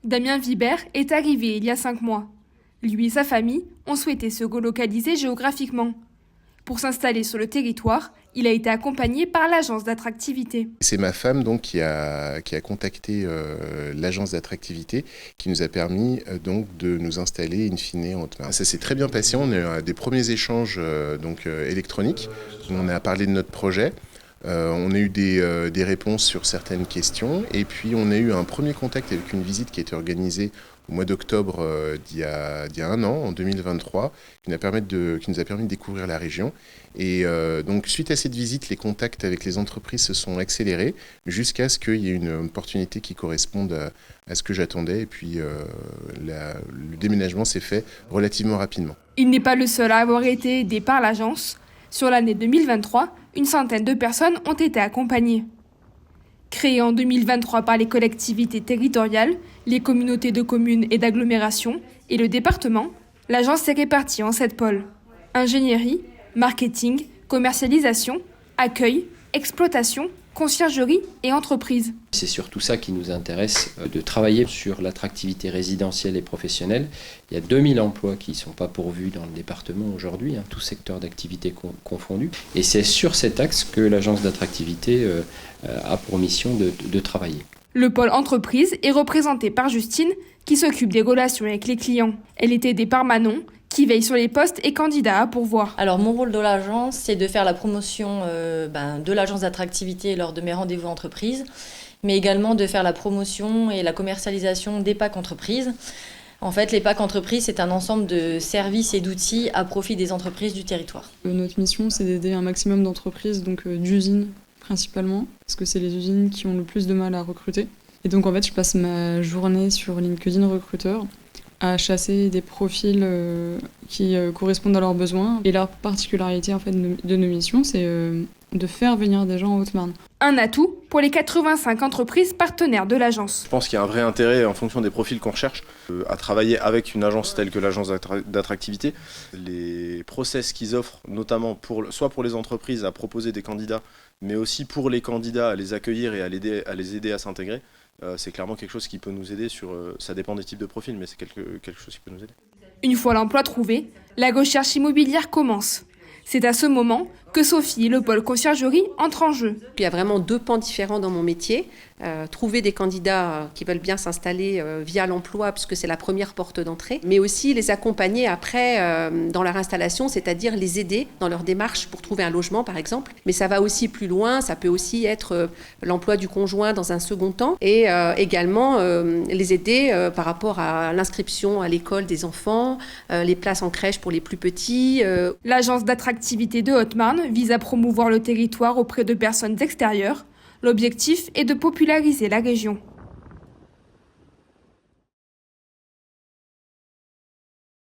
Damien Vibert est arrivé il y a 5 mois. Lui et sa famille ont souhaité se relocaliser géographiquement. Pour s'installer sur le territoire, il a été accompagné par l'agence d'attractivité. C'est ma femme donc qui a contacté l'agence d'attractivité qui nous a permis donc de nous installer in fine en Haute-Marne. Ça s'est très bien passé, on a eu des premiers échanges électroniques, on a parlé de notre projet. On a eu des réponses sur certaines questions et puis on a eu un premier contact avec une visite qui a été organisée au mois d'octobre d'il y a 1 an, en 2023, qui nous a permis de découvrir la région. Et donc suite à cette visite, les contacts avec les entreprises se sont accélérés jusqu'à ce qu'il y ait une opportunité qui corresponde à ce que j'attendais. Et puis le déménagement s'est fait relativement rapidement. Il n'est pas le seul à avoir été aidé par l'agence. Sur l'année 2023, une centaine de personnes ont été accompagnées. Créée en 2023 par les collectivités territoriales, les communautés de communes et d'agglomération et le département, l'agence s'est répartie en 7 pôles. Ingénierie, marketing, commercialisation, accueil, exploitation, conciergerie et entreprise. C'est surtout ça qui nous intéresse, de travailler sur l'attractivité résidentielle et professionnelle. Il y a 2000 emplois qui ne sont pas pourvus dans le département aujourd'hui, tout secteur d'activité confondu. Et c'est sur cet axe que l'agence d'attractivité a pour mission de travailler. Le pôle entreprise est représenté par Justine, qui s'occupe des relations avec les clients. Elle est aidée par Manon, qui veille sur les postes et candidats à pourvoir. Alors mon rôle de l'agence, c'est de faire la promotion de l'agence d'attractivité lors de mes rendez-vous entreprises, mais également de faire la promotion et la commercialisation des packs entreprises. En fait, les packs entreprises, c'est un ensemble de services et d'outils à profit des entreprises du territoire. Notre mission, c'est d'aider un maximum d'entreprises, donc d'usines principalement, parce que c'est les usines qui ont le plus de mal à recruter. Et donc en fait, je passe ma journée sur LinkedIn Recruteur à chasser des profils qui correspondent à leurs besoins. Et la particularité en fait, de nos missions, c'est de faire venir des gens en Haute-Marne. Un atout pour les 85 entreprises partenaires de l'agence. Je pense qu'il y a un vrai intérêt, en fonction des profils qu'on recherche, à travailler avec une agence telle que l'agence d'attractivité. Les process qu'ils offrent, notamment soit pour les entreprises à proposer des candidats, mais aussi pour les candidats à les accueillir et à les aider à s'intégrer, c'est clairement quelque chose qui peut nous aider ça dépend des types de profils, mais c'est quelque chose qui peut nous aider. Une fois l'emploi trouvé, la recherche immobilière commence. C'est à ce moment que Sophie et le pôle conciergerie entrent en jeu. Il y a vraiment 2 pans différents dans mon métier. Trouver des candidats qui veulent bien s'installer via l'emploi, puisque c'est la première porte d'entrée, mais aussi les accompagner après dans leur installation, c'est-à-dire les aider dans leur démarche pour trouver un logement, par exemple. Mais ça va aussi plus loin, ça peut aussi être l'emploi du conjoint dans un second temps, et également les aider par rapport à l'inscription à l'école des enfants, les places en crèche pour les plus petits. L'agence d'attractivité de Haute-Marne vise à promouvoir le territoire auprès de personnes extérieures. L'objectif est de populariser la région.